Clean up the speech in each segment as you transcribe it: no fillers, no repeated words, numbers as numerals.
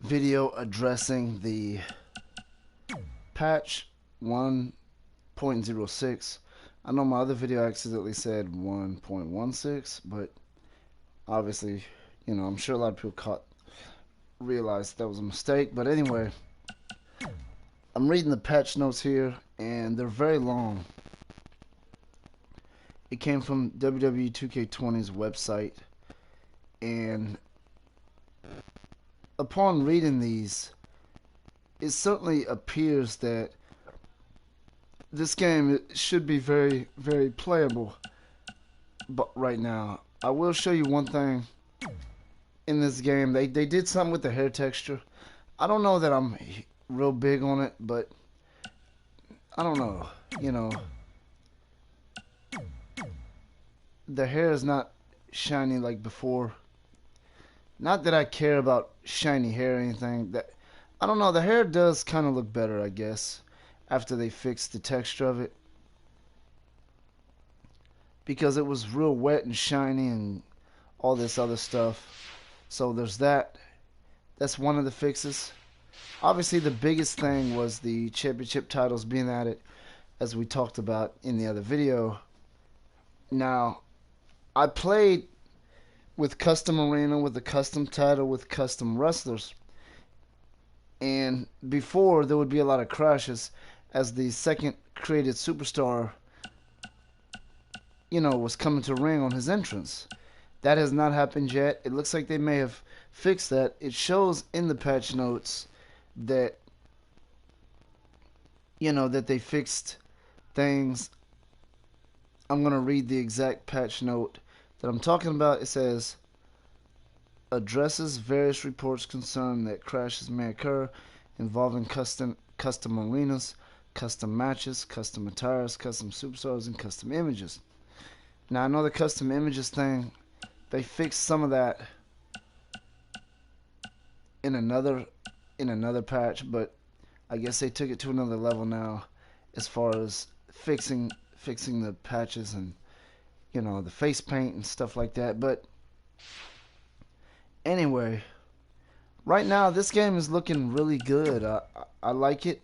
video addressing the patch 1.06. I know my other video accidentally said 1.16, but obviously, I'm sure a lot of people realized that was a mistake. But anyway, I'm reading the patch notes here, and they're very long. It came from WWE 2k20's website, and upon reading these, it certainly appears that this game should be very, very playable. But right now, I will show you one thing in this game. They did something with the hair texture. I don't know that I'm real big on it, but I don't know. The hair is not shiny like before. Not that I care about shiny hair or anything. I don't know. The hair does kind of look better, I guess, after they fixed the texture of it, because it was real wet and shiny and all this other stuff. So there's that. That's one of the fixes. Obviously, the biggest thing was the championship titles being added, as we talked about in the other video. Now, I played with custom arena, with a custom title, with custom wrestlers, and before there would be a lot of crashes as the second created superstar was coming to ring on his entrance. That has not happened yet. It looks like they may have fixed that. It shows in the patch notes that that they fixed things. I'm going to read the exact patch note that I'm talking about. It says, addresses various reports concern that crashes may occur involving custom arenas, custom matches, custom attires, custom superstars, and custom images. Now, I know the custom images thing, they fixed some of that in another patch, but I guess they took it to another level now as far as fixing the patches and the face paint and stuff like that. But anyway, right now this game is looking really good. I like it.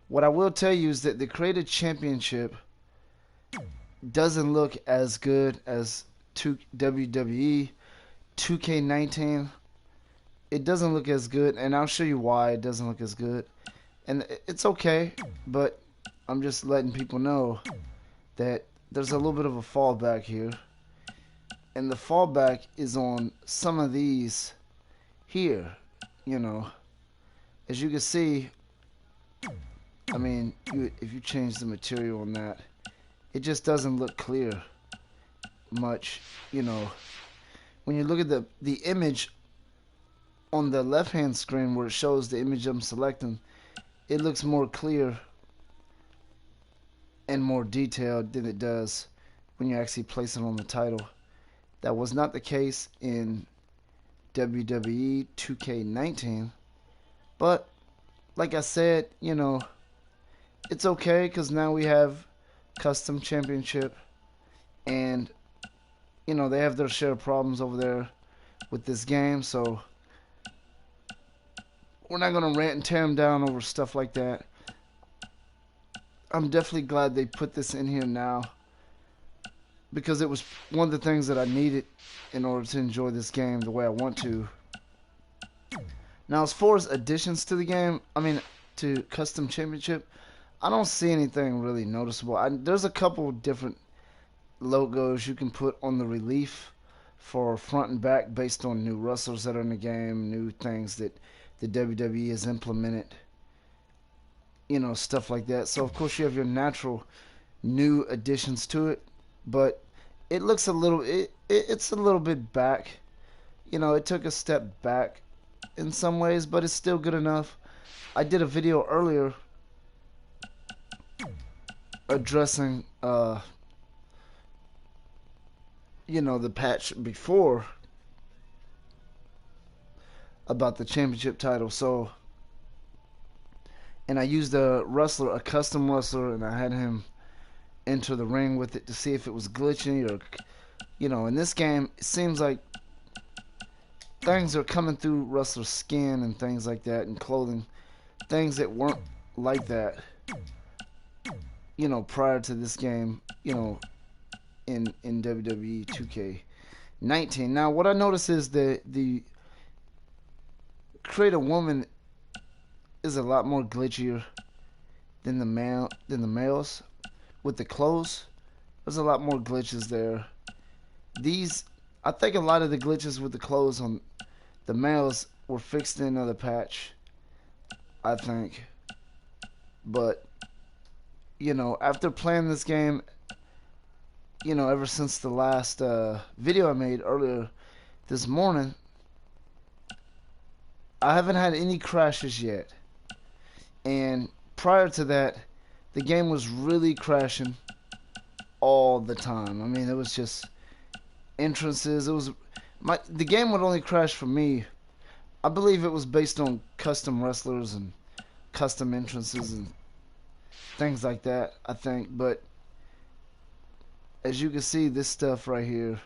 What I will tell you is that the created championship doesn't look as good as WWE 2k19. It doesn't look as good, and I'll show you why it doesn't look as good. And it's okay, but I'm just letting people know that there's a little bit of a fallback here. And the fallback is on some of these here, As you can see, I mean, if you change the material on that, it just doesn't look clear much, When you look at the image on the left-hand screen where it shows the image I'm selecting, it looks more clear and more detailed than it does when you actually place it on the title. That was not the case in WWE 2k19, but like I said, it's okay because now we have custom championship, and they have their share of problems over there with this game, so we're not gonna rant and tear them down over stuff like that. I'm definitely glad they put this in here now, because it was one of the things that I needed in order to enjoy this game the way I want to. Now, as far as additions to the game, to custom championship, I don't see anything really noticeable. There's a couple different logos you can put on the relief for front and back based on new wrestlers that are in the game, new things that the WWE has implemented, stuff like that. So of course you have your natural new additions to it, but it looks it's a little bit back. It took a step back in some ways, but it's still good enough. I did a video earlier addressing the patch before about the championship title. So, and I used a custom wrestler, and I had him enter the ring with it to see if it was glitching or, in this game, it seems like things are coming through wrestlers' skin and things like that, and clothing, things that weren't like that, prior to this game, in WWE 2k20. Now, what I notice is that the Create a Woman is a lot more glitchier than the males with the clothes. There's a lot more glitches there. I think a lot of the glitches with the clothes on the males were fixed in another patch, I think. But, after playing this game, ever since the last video I made earlier this morning, I haven't had any crashes yet. And prior to that, the game was really crashing all the time. I mean, it was just entrances. The game would only crash for me. I believe it was based on custom wrestlers and custom entrances and things like that, I think. But as you can see, this stuff right here,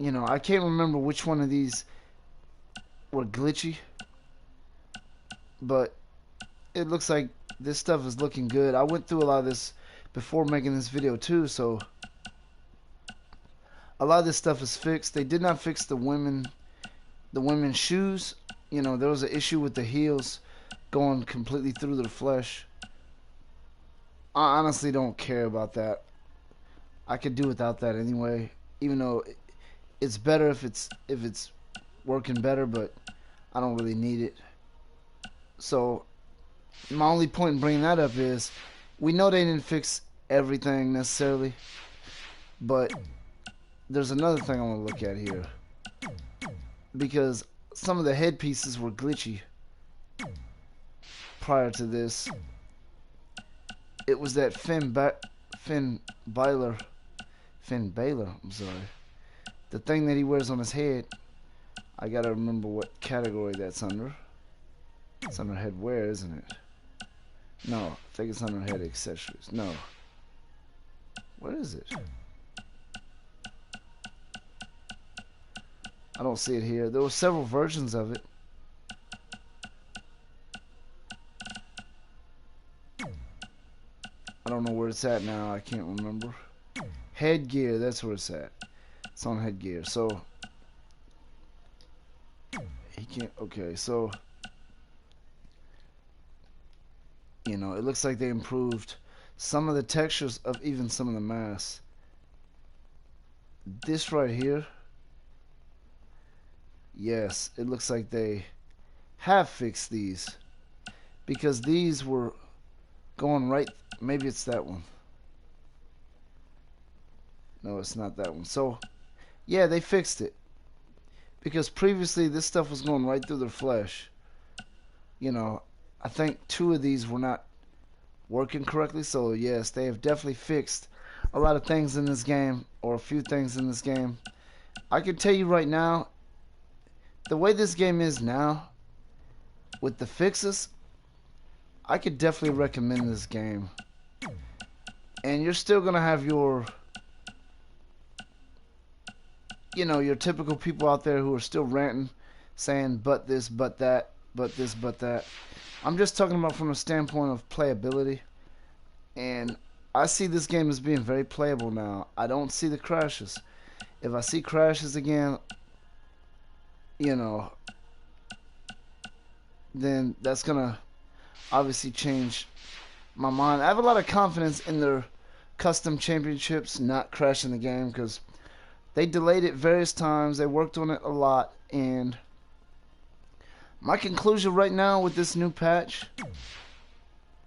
I can't remember which one of these were glitchy, but it looks like this stuff is looking good. I went through a lot of this before making this video too, so a lot of this stuff is fixed. They did not fix the women's shoes. There was an issue with the heels going completely through their flesh. I honestly don't care about that. I could do without that anyway, even though it's better if it's working better, but I don't really need it. So my only point in bringing that up is we know they didn't fix everything necessarily, but there's another thing I want to look at here, because some of the headpieces were glitchy prior to this. It was that Finn Balor, I'm sorry, the thing that he wears on his head. I gotta remember what category that's under. It's under headwear, isn't it? No, I think it's under head accessories. No. What is it? I don't see it here. There were several versions of it. I don't know where it's at now. I can't remember. Headgear, that's where it's at. It's on headgear. So he can't. Okay, so it looks like they improved some of the textures of even some of the masks. This right here, yes, it looks like they have fixed these, because these were going right. Maybe it's that one. No, it's not that one. So yeah, they fixed it, because previously this stuff was going right through their flesh. I think 2 of these were not working correctly. So yes, they have definitely fixed a lot of things in this game, or a few things in this game. I can tell you right now, the way this game is now, with the fixes, I could definitely recommend this game. And you're still gonna have your your typical people out there who are still ranting, saying but this, but that, but this, but that. I'm just talking about from a standpoint of playability, and I see this game as being very playable now. I don't see the crashes. If I see crashes again, then that's gonna obviously change my mind. I have a lot of confidence in their custom championships not crashing the game, because they delayed it various times. They worked on it a lot, and my conclusion right now with this new patch,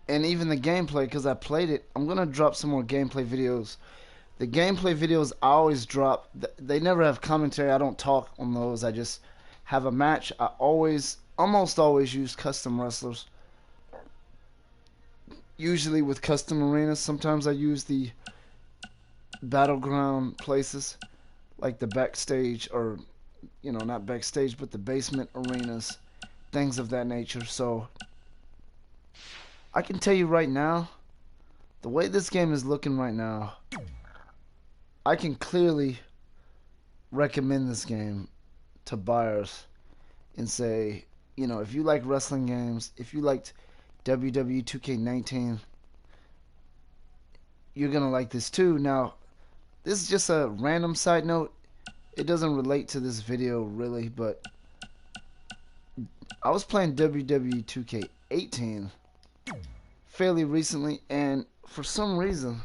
and even the gameplay, because I played it, I'm gonna drop some more gameplay videos. The gameplay videos I always drop, they never have commentary. I don't talk on those. I just have a match. I almost always use custom wrestlers, usually with custom arenas. Sometimes I use the battleground places, like the backstage, or not backstage, but the basement arenas, things of that nature. So I can tell you right now, the way this game is looking right now, I can clearly recommend this game to buyers and say, you know, if you like wrestling games, if you liked WWE 2k19, you're gonna like this too. Now, this is just a random side note. It doesn't relate to this video really, but I was playing WWE 2k18 fairly recently, and for some reason,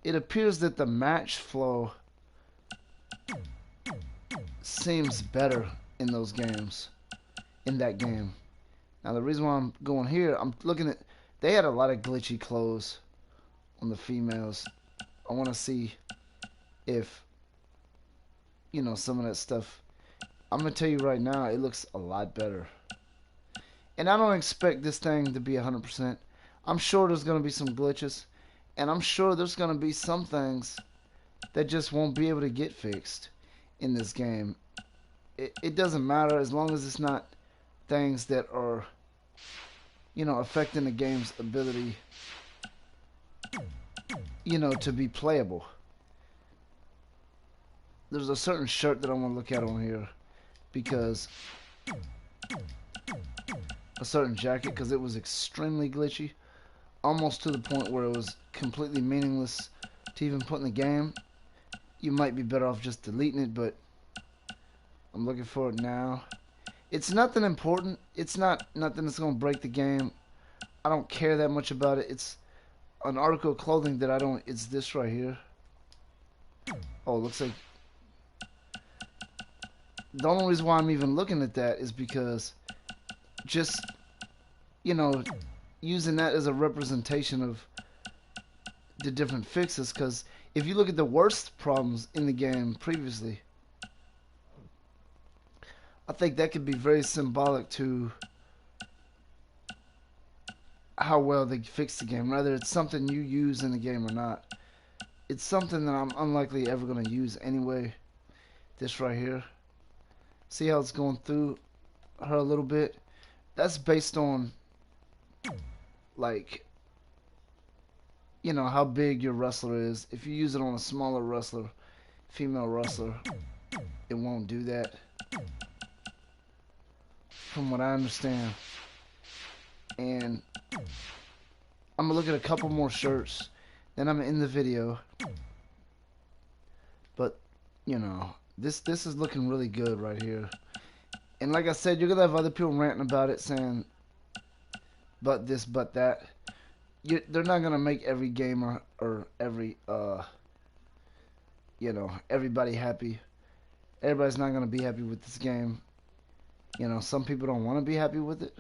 it appears that the match flow seems better in those games, in that game. Now, the reason why I'm going here, I'm looking at, they had a lot of glitchy clothes on the females. I want to see if, you know, some of that stuff. I'm going to tell you right now, it looks a lot better. And I don't expect this thing to be 100%. I'm sure there's going to be some glitches. And I'm sure there's going to be some things that just won't be able to get fixed in this game. It doesn't matter as long as it's not things that are, you know, affecting the game's ability, you know, to be playable. There's a certain shirt that I want to look at on here, because a certain jacket, because it was extremely glitchy, almost to the point where it was completely meaningless to even put in the game. You might be better off just deleting it, but I'm looking for it now. It's nothing important. It's not nothing that's going to break the game. I don't care that much about it. It's an article of clothing that I don't... It's this right here. Oh, it looks like... The only reason why I'm even looking at that is because just, you know, using that as a representation of the different fixes. Because if you look at the worst problems in the game previously, I think that could be very symbolic to how well they fix the game. Whether it's something you use in the game or not, it's something that I'm unlikely ever going to use anyway. This right here. See how it's going through her a little bit? That's based on, like, you know, how big your wrestler is. If you use it on a smaller wrestler, female wrestler, it won't do that, from what I understand. And I'm gonna look at a couple more shirts, then I'm in the video. But, you know, this is looking really good right here. And like I said, you're gonna have other people ranting about it, saying but this, but that. They're not gonna make every gamer or every you know, everybody happy. Everybody's not gonna be happy with this game. You know, some people don't want to be happy with it.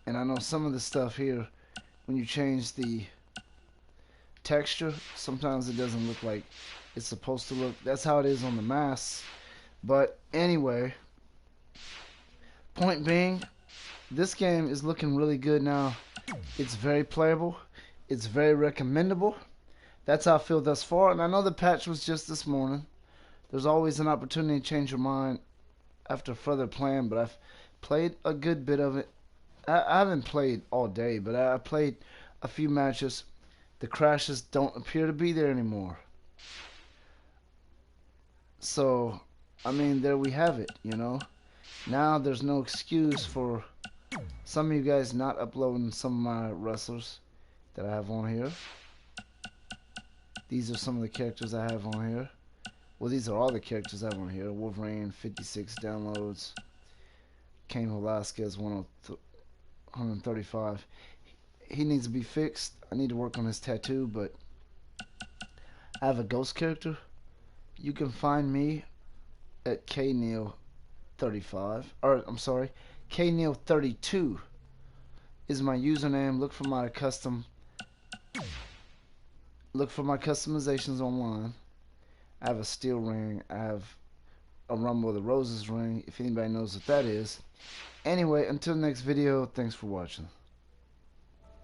And I know some of the stuff here, when you change the texture, sometimes it doesn't look like it's supposed to look. That's how it is on the masks. But anyway, point being, this game is looking really good now. It's very playable. It's very recommendable. That's how I feel thus far. And I know the patch was just this morning. There's always an opportunity to change your mind after further playing, but I've played a good bit of it. I haven't played all day, but I played a few matches. The crashes don't appear to be there anymore. So, I mean, there we have it, you know. Now there's no excuse for some of you guys not uploading some of my wrestlers that I have on here. These are some of the characters I have on here. Well, these are all the characters I have on here. Wolverine, 56 downloads. Cain Velasquez, 135. He needs to be fixed. I need to work on his tattoo, but I have a ghost character. You can find me at KNeil35. Or, I'm sorry, KNeil32 is my username. Look for my customizations online. I have a steel ring. I have a Rumble of the Roses ring, if anybody knows what that is. Anyway, until the next video, thanks for watching.